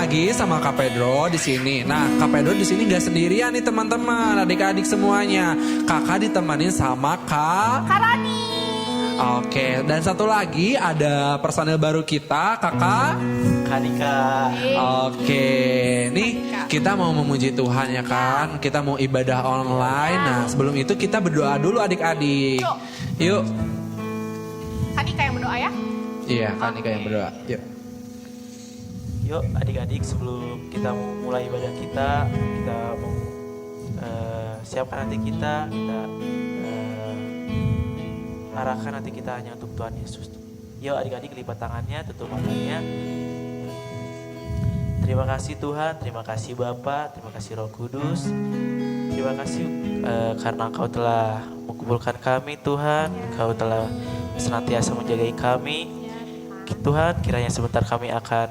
lagi sama Kak Pedro di sini. Nah, Kak Pedro di sini nggak sendirian nih teman-teman, adik-adik semuanya. Kakak ditemenin sama Kak Rani. Oke, dan satu lagi ada personel baru kita, Kakak Kanika. Oke, nih kita mau memuji Tuhan ya kan. Kita mau ibadah online. Nah, sebelum itu kita berdoa dulu adik-adik. Yuk. Kanika yang berdoa ya. Iya, Kanika yang berdoa. Yuk. Yuk adik-adik, sebelum kita mulai ibadah kita mau siapkan hati kita arahkan hati kita hanya untuk Tuhan Yesus. Yuk adik-adik, lipat tangannya, tutup matanya. Terima kasih Tuhan, terima kasih Bapa, terima kasih Roh Kudus. Terima kasih karena Engkau telah mengumpulkan kami Tuhan, Engkau telah senantiasa menjagai kami. Tuhan, kiranya sebentar kami akan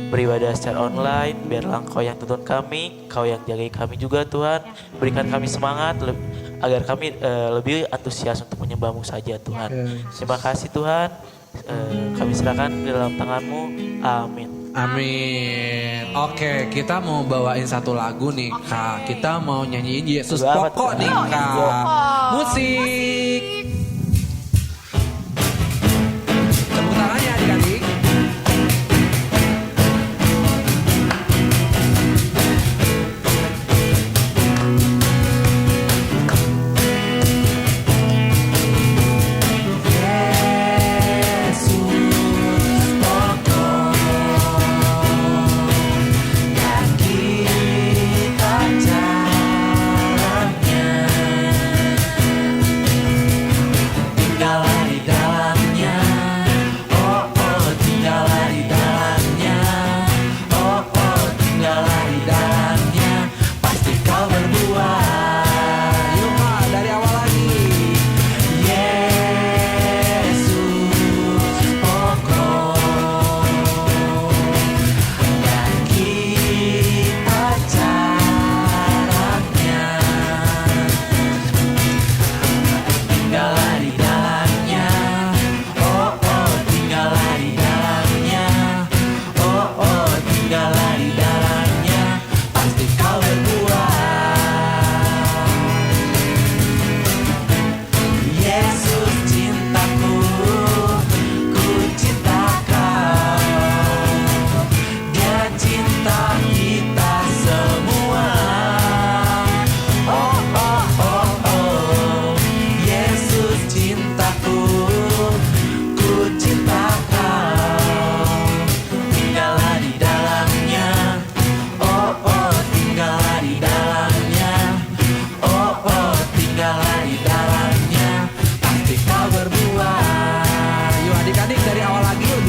beribadah secara online. Biarlah Engkau yang tuntun kami, Engkau yang jagai kami juga Tuhan. Berikan kami semangat agar kami lebih antusias untuk menyembah-Mu saja Tuhan. Terima kasih Tuhan, kami serahkan di dalam tangan-Mu. Amin. Amin. Oke, kita mau bawain satu lagu nih Kak. Kita mau nyanyiin Yesus Pokok nih Kak. Musik. Tepuk tangannya adik-adik.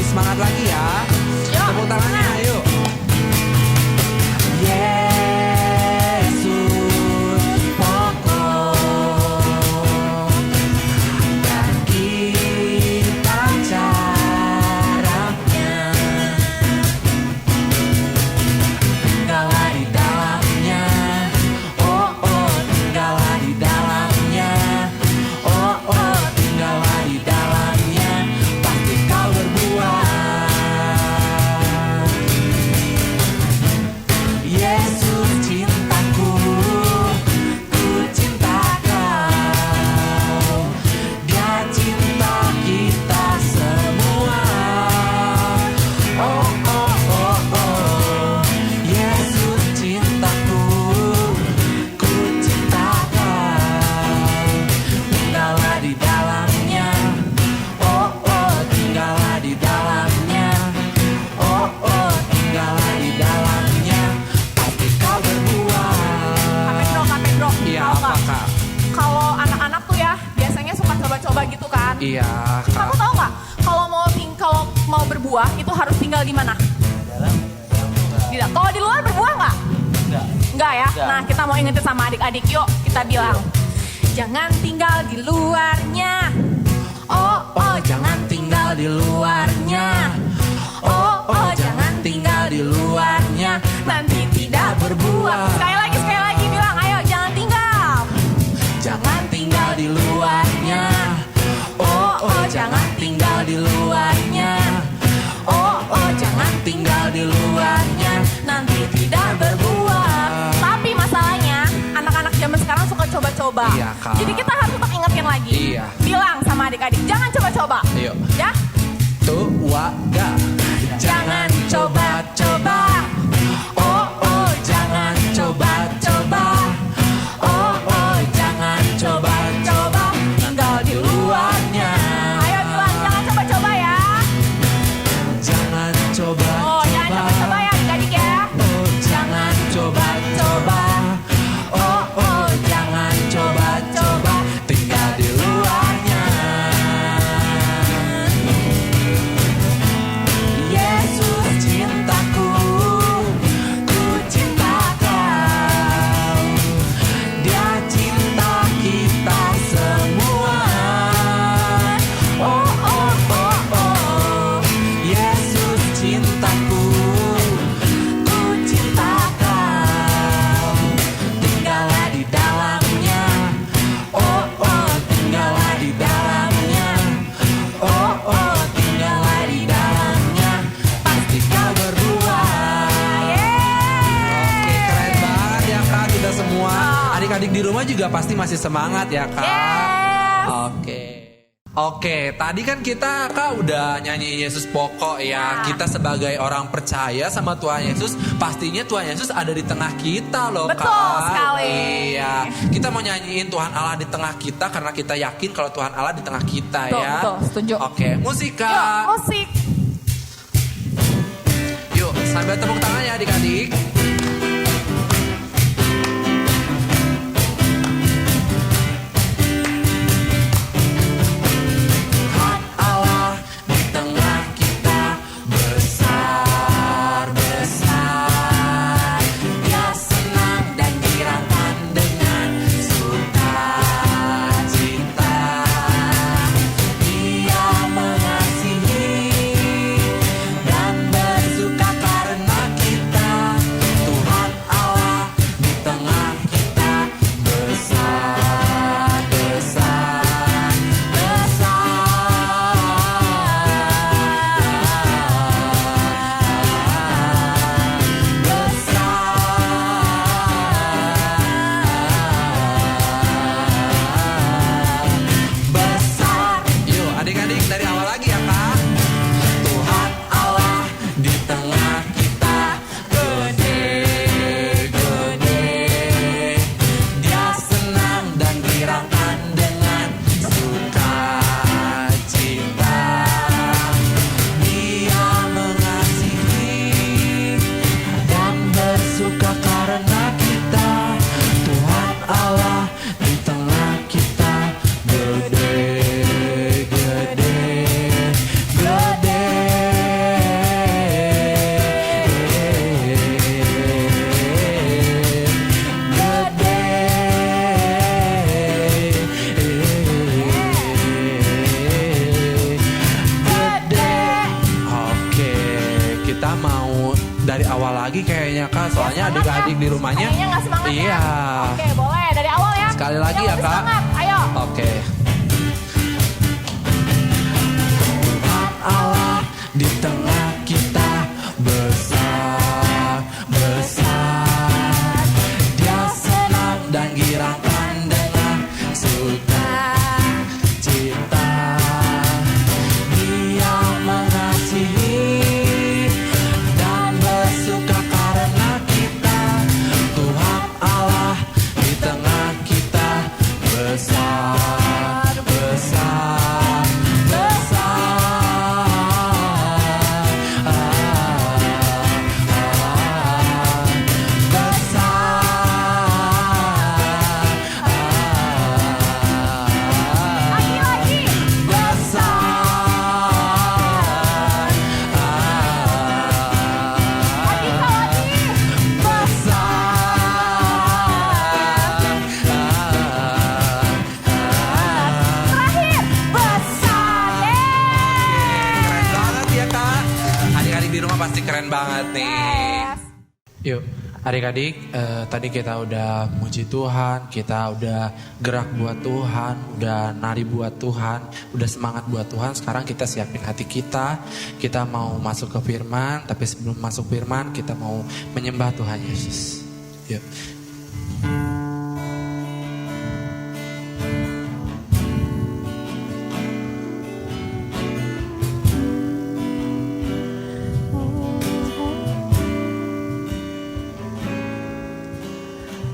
Semangat lagi ya. Tepuk tangannya ayo. Yesus pokok dan kita caranya. Tinggallah di dalamnya. Oh oh, tinggallah di dalamnya. Oh oh, tinggallah di dalamnya. Pasti kau berbuah. Coba gitu kan? Iya. Kamu tahu nggak? Kalau mau berbuah itu harus tinggal di mana? Tidak. Kalau di luar berbuah nggak? Enggak ya. Nah, kita mau ingetin sama adik-adik. Yuk, kita bilang, jangan tinggal di luarnya. Oh, oh, jangan tinggal di luarnya. Oh, oh, jangan tinggal di luarnya. Nanti tidak berbuah. Sekali lagi bilang, ayo jangan tinggal. Jangan tinggal di luarnya. Oh, oh, jangan tinggal di luarnya. Oh, oh, jangan tinggal di luarnya nanti tidak berbuah. Tapi masalahnya anak-anak zaman sekarang suka coba-coba. Iya, Kak. Jadi kita harus tetap ingetin lagi. Iya. Bilang sama adik-adik, jangan coba-coba. Yuk. Ya, Tuaga. jangan coba-coba. Oh oh, jangan coba-coba. Oh oh, jangan coba-coba. Tinggal di luarnya. Ayo bilang jangan coba-coba ya. Jangan coba. Oh, jangan coba-coba ya adik-adik ya. Oh, jangan coba-coba. Oh, oh, jangan coba-coba. Tinggal di luarnya. Yesus cintaku, ku cinta kau. Dia cinta kita semua. Oh, oh, oh, oh. Yesus cintaku, ku cinta kau. Tinggallah di dalamnya. Oh, oh, tinggallah di dalamnya. Oh, oh, tinggallah di dalamnya. Pasti kau berbuah. Oke, keren banget ya Kak, kita semua. Adik-adik di rumah juga pasti masih semangat ya Kak. Yes. Oke, tadi kan kita Kak udah nyanyi Yesus pokok ya. Kita sebagai orang percaya sama Tuhan Yesus, pastinya Tuhan Yesus ada di tengah kita loh Kak. Betul sekali. Iya, kita mau nyanyiin Tuhan Allah di tengah kita karena kita yakin kalau Tuhan Allah di tengah kita Betul, ya. betul, setuju. Oke, musik Yuk, Kak. musik. Yuk, sambil tepuk tangan ya adik-adik. Tuhan Allah di tengah kita besar, besar. Dia senang dan dirangkan dengan sukacita. Dia mengasihi dan bersuka karena kita. Tuhan Allah di tengah kita besar, besar, besar. Yuk adik-adik dari awal lagi ya Kak. Tuhan Allah di tengah kita gede, gede. Dia senang dan dirangkan dengan sukacita. Dia mengasihi dan bersuka karena kita. Tuhan Allah di tengah kita gede, gede, gede. Oke, kita mau dari awal lagi kayaknya Kak. Soalnya Semangat adik-adik ya? di rumahnya. Kayaknya nggak semangat Iya. ya? Oke, boleh dari awal ya. Sekali lagi Yang ya, lebih Kak. Semangat, ayo. Oke. Tuhan Allah di tengah kita besar, besar. Dia senang dan girangkan dengan sukacita. Dia mengasihi dan bersuka karena kita. Tuhan Allah di tengah kita besar, besar, besar. Lagi. Lagi, Kak, lagi. Terakhir, besar. Yeay. Keren banget ya Kak. Adik-adik di rumah pasti keren banget nih. Yes. Yuk, Adik-adik, tadi kita udah muji Tuhan, kita udah gerak buat Tuhan, udah nari buat Tuhan, udah semangat buat Tuhan. Sekarang kita siapin hati kita mau masuk ke firman, tapi sebelum masuk firman kita mau menyembah Tuhan Yesus. Yuk.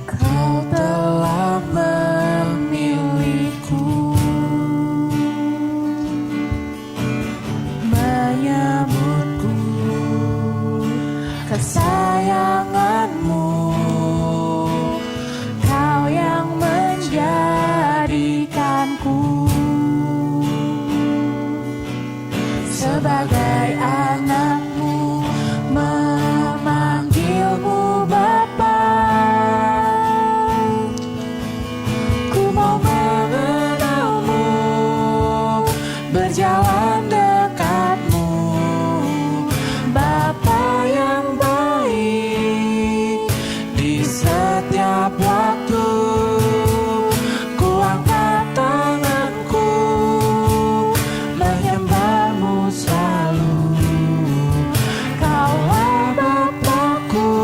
Kau telah memilihku, menyambutku, kesayanganmu, Kau yang menjadikanku sebagai anakmu, memanggilmu Bapa. Berjalan dekatmu, Bapa yang baik. Di setiap waktu ku angkat tanganku, menyembahmu selalu. Kaulah Bapakku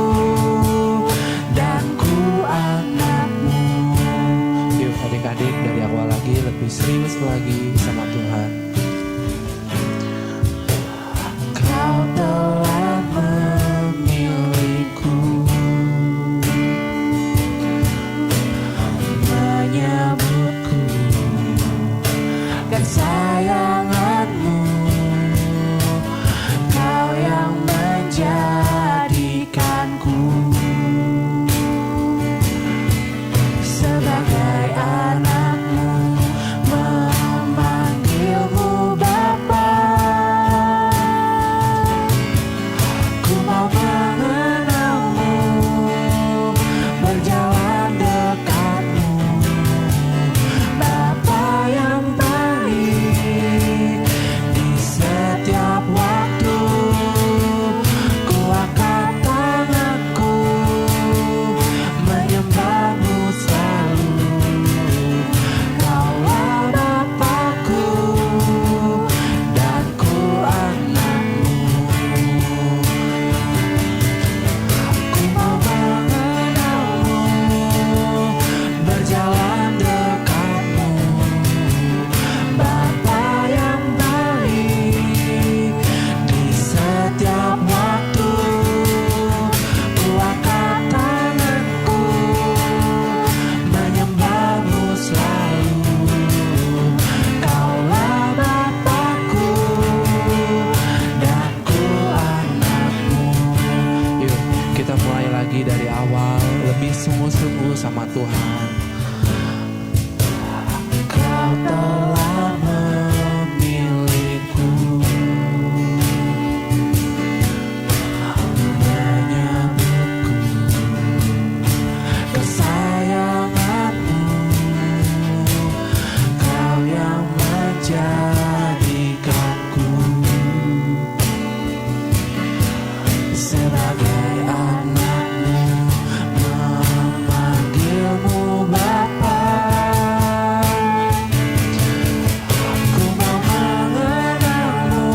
dan ku anakmu. Yuk adik-adik, dari awal lagi lebih serius lagi sama Tuhan. Kau telah memilihku, menyambutku, kesayanganmu, Kau yang menjadikanku sebagai anakmu, memanggilmu Bapa. Ku mau mengenalmu, berjalan dekatmu, Bapa yang baik. Di setiap waktu ku angkat tanganku, menyembahmu selalu. Kaulah Bapakku dan ku anakmu. Ku mau mengenalmu, berjalan dekatmu, Bapa yang baik. Di setiap waktu ku angkat tanganku, menyembahmu selalu. Kaulah Bapakku dan ku anakmu. Yuk kita mulai lagi dari awal, lebih sungguh-sungguh sama Tuhan. Kau telah memilihku, menyambutku, kesayanganmu, Kau yang menjadikanku sebagai anakmu, memanggilmu Bapa. Ku mau mengenalmu,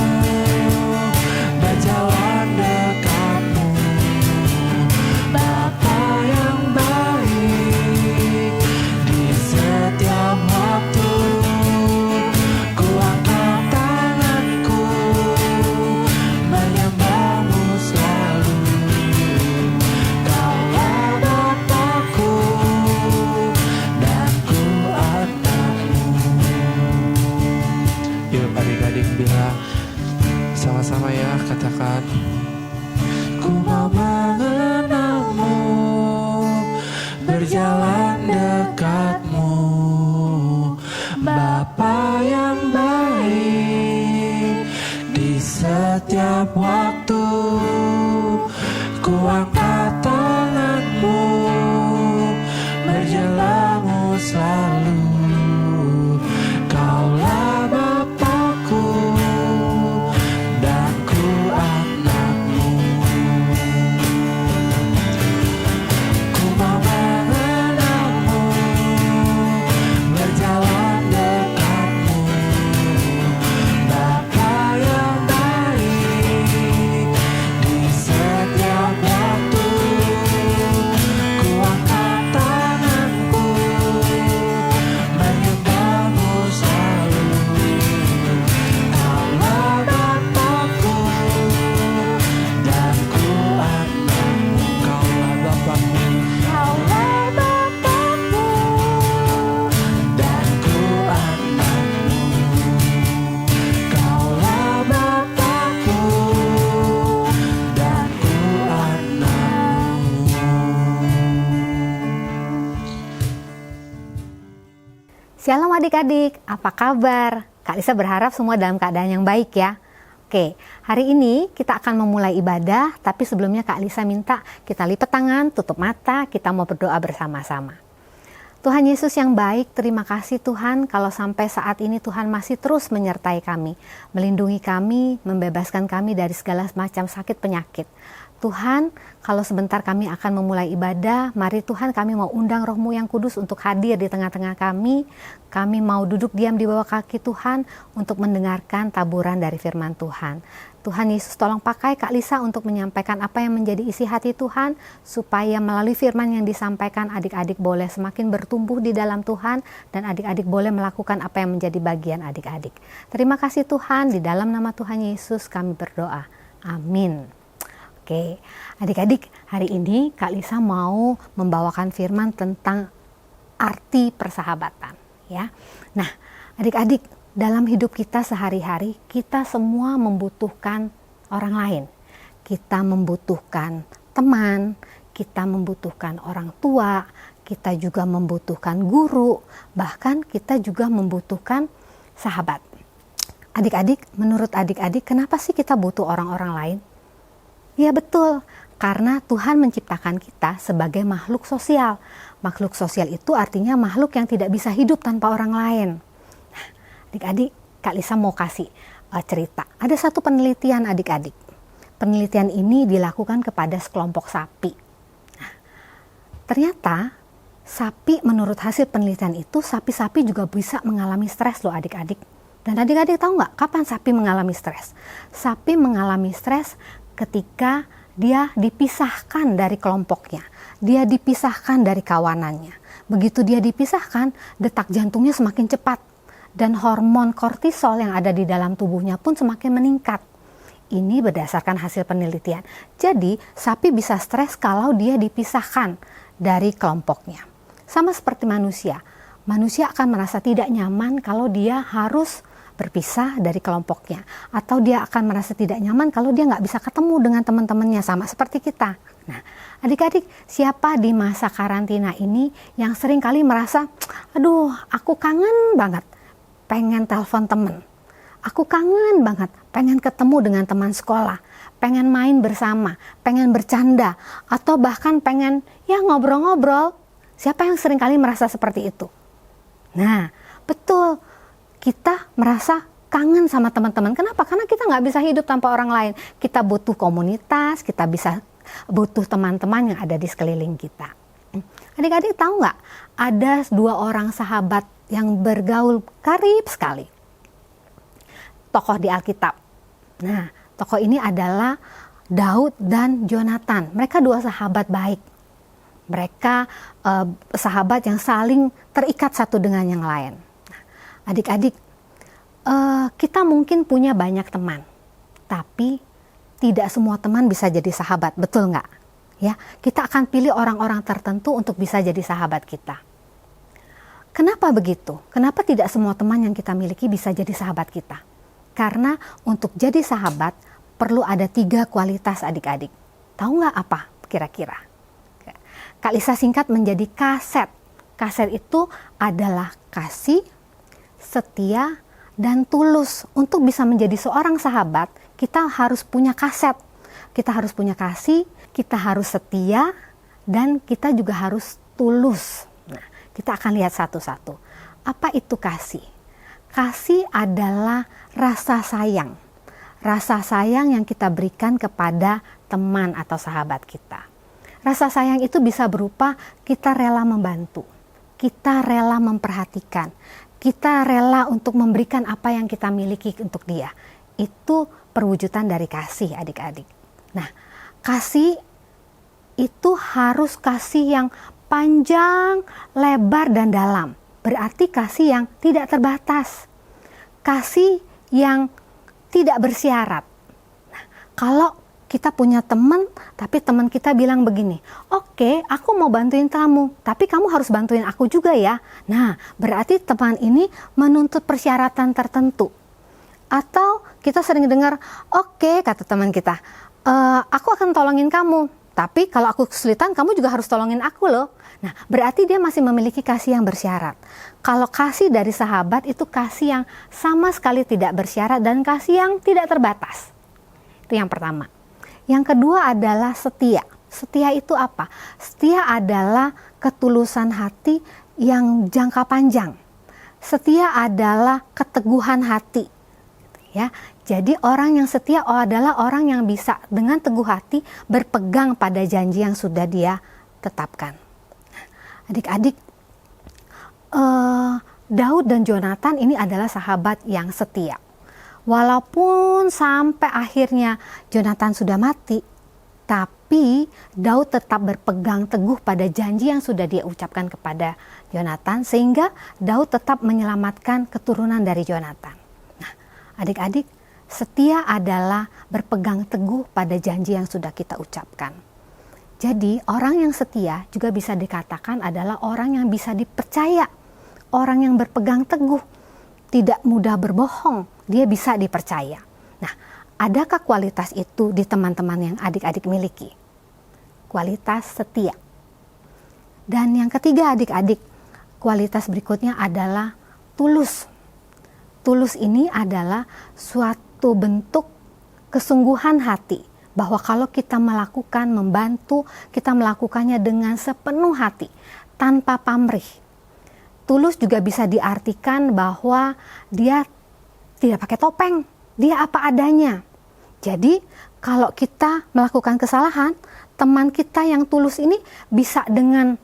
berjalan dekatmu, Bapa yang baik. Di setiap waktu ku angkat tanganku, menyembahmu selalu. Kaulah Bapakku dan ku anakmu. Yuk adik-adik bilang sama-sama ya, katakan. Ku mau mengenalmu, berjalan dekatmu, Bapa yang baik. Di setiap waktu ku angkat tanganmu, berjalanmu selalu. Kaulah Bapakku dan ku anakmu. Shalom adik-adik, apa kabar? Kak Lisa berharap semua dalam keadaan yang baik ya. Oke, hari ini kita akan memulai ibadah, tapi sebelumnya Kak Lisa minta kita lipat tangan, tutup mata, kita mau berdoa bersama-sama. Tuhan Yesus yang baik, terima kasih Tuhan kalau sampai saat ini Tuhan masih terus menyertai kami, melindungi kami, membebaskan kami dari segala macam sakit penyakit. Tuhan, kalau sebentar kami akan memulai ibadah, mari Tuhan kami mau undang Roh-Mu yang kudus untuk hadir di tengah-tengah kami. Kami mau duduk diam di bawah kaki Tuhan untuk mendengarkan taburan dari firman Tuhan. Tuhan Yesus tolong pakai Kak Lisa untuk menyampaikan apa yang menjadi isi hati Tuhan, supaya melalui firman yang disampaikan adik-adik boleh semakin bertumbuh di dalam Tuhan, dan adik-adik boleh melakukan apa yang menjadi bagian adik-adik. Terima kasih Tuhan, di dalam nama Tuhan Yesus kami berdoa. Amin. Oke, adik-adik, hari ini Kak Lisa mau membawakan firman tentang arti persahabatan, ya. Nah, adik-adik, dalam hidup kita sehari-hari, kita semua membutuhkan orang lain. Kita membutuhkan teman, kita membutuhkan orang tua, kita juga membutuhkan guru, bahkan kita juga membutuhkan sahabat. Adik-adik, menurut adik-adik, kenapa sih kita butuh orang-orang lain? Ya betul, karena Tuhan menciptakan kita sebagai makhluk sosial. Makhluk sosial itu artinya makhluk yang tidak bisa hidup tanpa orang lain. Nah, adik-adik, Kak Lisa mau kasih cerita. Ada satu penelitian adik-adik. Penelitian ini dilakukan kepada sekelompok sapi. Nah, ternyata sapi, menurut hasil penelitian itu, sapi-sapi juga bisa mengalami stres loh adik-adik. Dan adik-adik tahu nggak kapan sapi mengalami stres? Sapi mengalami stres ketika dia dipisahkan dari kelompoknya, dia dipisahkan dari kawanannya. Begitu dia dipisahkan, detak jantungnya semakin cepat, dan hormon kortisol yang ada di dalam tubuhnya pun semakin meningkat. Ini berdasarkan hasil penelitian. Jadi, sapi bisa stres kalau dia dipisahkan dari kelompoknya. Sama seperti manusia. Manusia akan merasa tidak nyaman kalau dia harus berpisah dari kelompoknya, atau dia akan merasa tidak nyaman kalau dia nggak bisa ketemu dengan teman-temannya, sama seperti kita. Nah, adik-adik, siapa di masa karantina ini yang sering kali merasa, aduh, aku kangen banget, pengen telepon temen, aku kangen banget, pengen ketemu dengan teman sekolah, pengen main bersama, pengen bercanda, atau bahkan pengen ya ngobrol-ngobrol. Siapa yang sering kali merasa seperti itu? Nah, betul. Kita merasa kangen sama teman-teman. Kenapa? Karena kita nggak bisa hidup tanpa orang lain. Kita butuh komunitas, kita butuh teman-teman yang ada di sekeliling kita. Adik-adik tahu nggak? Ada 2 orang sahabat yang bergaul karib sekali. Tokoh di Alkitab. Nah, tokoh ini adalah Daud dan Jonathan. Mereka 2 sahabat baik. Mereka sahabat yang saling terikat satu dengan yang lain. Adik-adik, kita mungkin punya banyak teman, tapi tidak semua teman bisa jadi sahabat, betul nggak? Ya, kita akan pilih orang-orang tertentu untuk bisa jadi sahabat kita. Kenapa begitu? Kenapa tidak semua teman yang kita miliki bisa jadi sahabat kita? Karena untuk jadi sahabat perlu ada 3 kualitas adik-adik. Tahu nggak apa kira-kira? Kak Lisa singkat menjadi kaset. Kaset itu adalah kasih, setia, dan tulus. Untuk bisa menjadi seorang sahabat, kita harus punya kaset. Kita harus punya kasih, kita harus setia, dan kita juga harus tulus. Nah, kita akan lihat satu-satu. Apa itu kasih? Kasih adalah rasa sayang. Rasa sayang yang kita berikan kepada teman atau sahabat kita. Rasa sayang itu bisa berupa kita rela membantu, kita rela memperhatikan, kita rela untuk memberikan apa yang kita miliki untuk dia. Itu perwujudan dari kasih adik-adik. Nah, kasih itu harus kasih yang panjang, lebar, dan dalam. Berarti kasih yang tidak terbatas. Kasih yang tidak bersyarat. Nah, kalau kita punya teman, tapi teman kita bilang begini, oke, aku mau bantuin kamu, tapi kamu harus bantuin aku juga ya. Nah, berarti teman ini menuntut persyaratan tertentu. Atau kita sering dengar, oke, kata teman kita, aku akan tolongin kamu, tapi kalau aku kesulitan, kamu juga harus tolongin aku loh. Nah, berarti dia masih memiliki kasih yang bersyarat. Kalau kasih dari sahabat itu kasih yang sama sekali tidak bersyarat dan kasih yang tidak terbatas. Itu yang pertama. Yang kedua adalah setia. Setia itu apa? Setia adalah ketulusan hati yang jangka panjang. Setia adalah keteguhan hati. Ya, jadi orang yang setia adalah orang yang bisa dengan teguh hati berpegang pada janji yang sudah dia tetapkan. Adik-adik, Daud dan Jonathan ini adalah sahabat yang setia. Walaupun sampai akhirnya Jonathan sudah mati, tapi Daud tetap berpegang teguh pada janji yang sudah dia ucapkan kepada Jonathan, sehingga Daud tetap menyelamatkan keturunan dari Jonathan. Adik-adik, setia adalah berpegang teguh pada janji yang sudah kita ucapkan. Jadi, orang yang setia juga bisa dikatakan adalah orang yang bisa dipercaya. Orang yang berpegang teguh, tidak mudah berbohong, dia bisa dipercaya. Nah, adakah kualitas itu di teman-teman yang adik-adik miliki? Kualitas setia. Dan yang ketiga adik-adik, kualitas berikutnya adalah tulus. Tulus ini adalah suatu bentuk kesungguhan hati, bahwa kalau kita melakukan, membantu, kita melakukannya dengan sepenuh hati, tanpa pamrih. Tulus juga bisa diartikan bahwa dia tidak pakai topeng, dia apa adanya. Jadi kalau kita melakukan kesalahan, teman kita yang tulus ini bisa dengan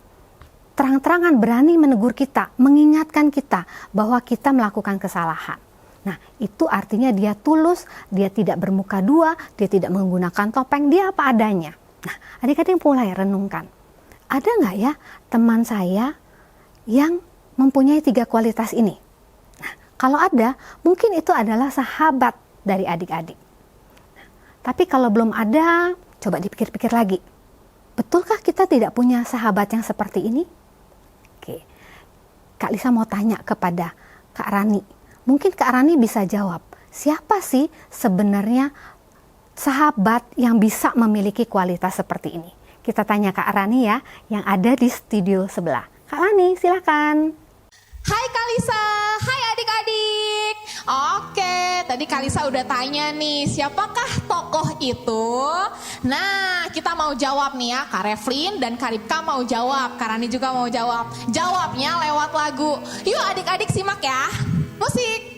terang-terangan berani menegur kita, mengingatkan kita bahwa kita melakukan kesalahan. Nah, itu artinya dia tulus, dia tidak bermuka dua, dia tidak menggunakan topeng, dia apa adanya. Nah, adik-adik mulai renungkan. Ada nggak ya teman saya yang mempunyai 3 kualitas ini? Nah, kalau ada, mungkin itu adalah sahabat dari adik-adik. Nah, tapi kalau belum ada, coba dipikir-pikir lagi. Betulkah kita tidak punya sahabat yang seperti ini? Oke, Kak Lisa mau tanya kepada Kak Rani. Mungkin Kak Rani bisa jawab, siapa sih sebenarnya sahabat yang bisa memiliki kualitas seperti ini? Kita tanya Kak Rani ya, yang ada di studio sebelah. Kak Rani, silakan. Hai Kak Lisa, hai adik-adik. Oke, tadi Kak Lisa udah tanya nih, siapakah tokoh itu? Nah, kita mau jawab nih ya, Kak Reflin dan Kak Ripka mau jawab, Kak Rani juga mau jawab. Jawabnya lewat lagu. Yuk adik-adik simak ya, musik.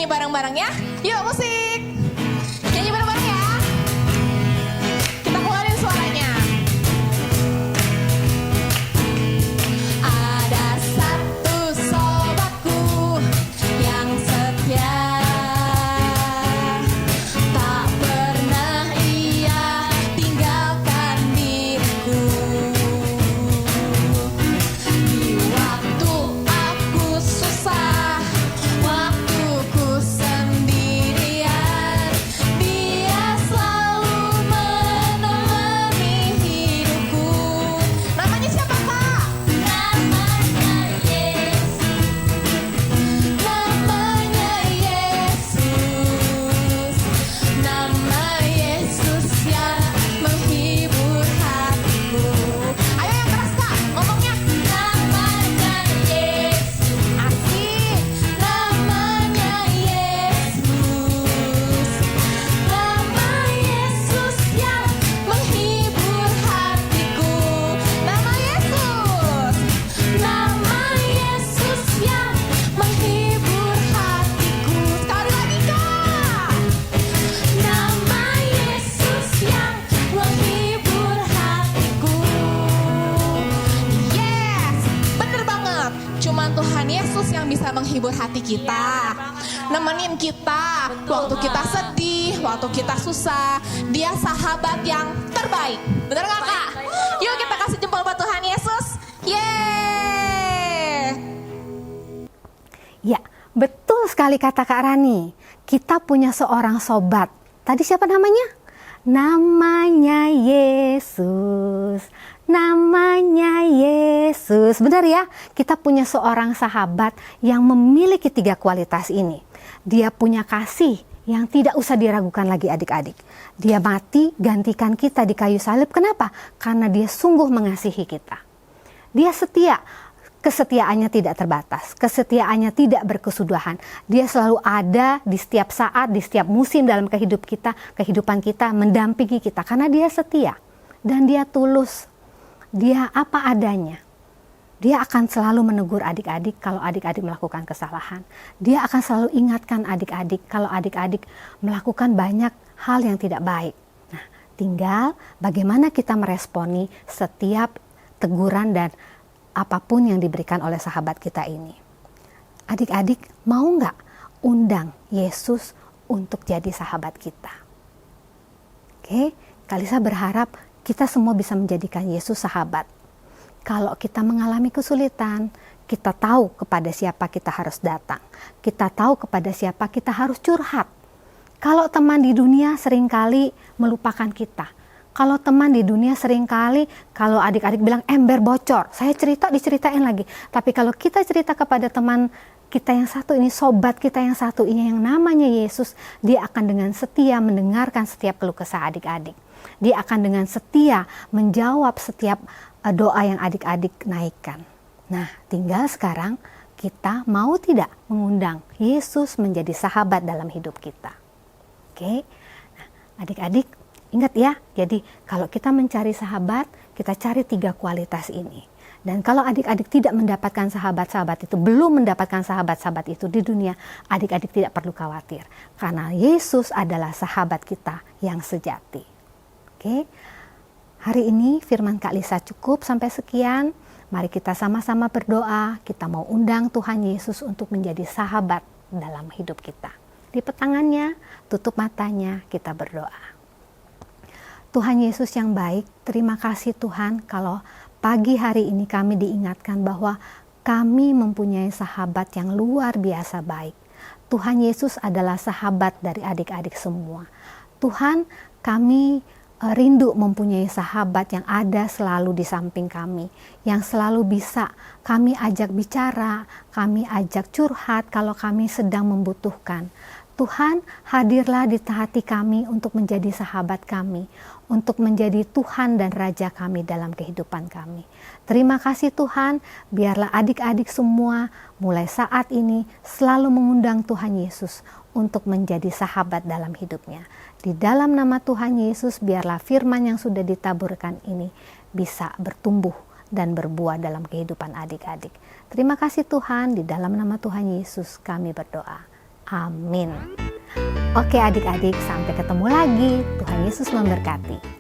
Bareng-bareng ya. Yuk musik. Nyanyi bareng-bareng ya. Kita keluarin suaranya. Ada satu sobatku yang setia, tak pernah ia tinggalkan diriku. Di waktu aku susah, waktuku sendirian. menghibur hati kita, nemenin kita waktu kita sedih, waktu kita susah. Dia sahabat yang terbaik. Bener gak Kak? Yuk kita kasih jempol buat Tuhan Yesus. Yeay! Ya, betul sekali kata Kak Rani. Kita punya seorang sobat. Tadi siapa namanya? Namanya Yesus. Namanya Yesus. Benar ya? Kita punya seorang sahabat yang memiliki 3 kualitas ini. Dia punya kasih yang tidak usah diragukan lagi adik-adik. Dia mati gantikan kita di kayu salib. Kenapa? Karena dia sungguh mengasihi kita. Dia setia. Kesetiaannya tidak terbatas, kesetiaannya tidak berkesudahan. Dia selalu ada di setiap saat, di setiap musim dalam kehidupan kita, mendampingi kita. Karena dia setia dan dia tulus. Dia apa adanya. Dia akan selalu menegur adik-adik kalau adik-adik melakukan kesalahan. Dia akan selalu ingatkan adik-adik kalau adik-adik melakukan banyak hal yang tidak baik. Nah, tinggal bagaimana kita meresponi setiap teguran dan apapun yang diberikan oleh sahabat kita ini. Adik-adik mau nggak undang Yesus untuk jadi sahabat kita? Oke, Kalisa berharap kita semua bisa menjadikan Yesus sahabat. Kalau kita mengalami kesulitan, kita tahu kepada siapa kita harus datang. Kita tahu kepada siapa kita harus curhat. Kalau teman di dunia seringkali melupakan kita. Kalau teman di dunia seringkali, kalau adik-adik bilang ember bocor, saya cerita diceritain lagi. Tapi kalau kita cerita kepada teman kita yang satu ini, sobat kita yang satu ini yang namanya Yesus, dia akan dengan setia mendengarkan setiap keluh kesah adik-adik. Dia akan dengan setia menjawab setiap doa yang adik-adik naikkan. Nah, tinggal sekarang kita mau tidak mengundang Yesus menjadi sahabat dalam hidup kita. Oke, nah, adik-adik ingat ya, jadi kalau kita mencari sahabat, kita cari 3 kualitas ini. Dan kalau adik-adik tidak mendapatkan sahabat-sahabat itu, belum mendapatkan sahabat-sahabat itu di dunia, adik-adik tidak perlu khawatir. Karena Yesus adalah sahabat kita yang sejati. Oke, hari ini firman Kak Lisa cukup sampai sekian. Mari kita sama-sama berdoa, kita mau undang Tuhan Yesus untuk menjadi sahabat dalam hidup kita. Lipet tangannya, tutup matanya, kita berdoa. Tuhan Yesus yang baik, terima kasih Tuhan kalau pagi hari ini kami diingatkan bahwa kami mempunyai sahabat yang luar biasa baik. Tuhan Yesus adalah sahabat dari adik-adik semua. Tuhan, kami rindu mempunyai sahabat yang ada selalu di samping kami, yang selalu bisa kami ajak bicara, kami ajak curhat kalau kami sedang membutuhkan. Tuhan, hadirlah di hati kami untuk menjadi sahabat kami, untuk menjadi Tuhan dan Raja kami dalam kehidupan kami. Terima kasih Tuhan, biarlah adik-adik semua mulai saat ini selalu mengundang Tuhan Yesus untuk menjadi sahabat dalam hidupnya. Di dalam nama Tuhan Yesus, biarlah firman yang sudah ditaburkan ini bisa bertumbuh dan berbuah dalam kehidupan adik-adik. Terima kasih Tuhan, di dalam nama Tuhan Yesus kami berdoa. Amin. Oke adik-adik, sampai ketemu lagi. Tuhan Yesus memberkati.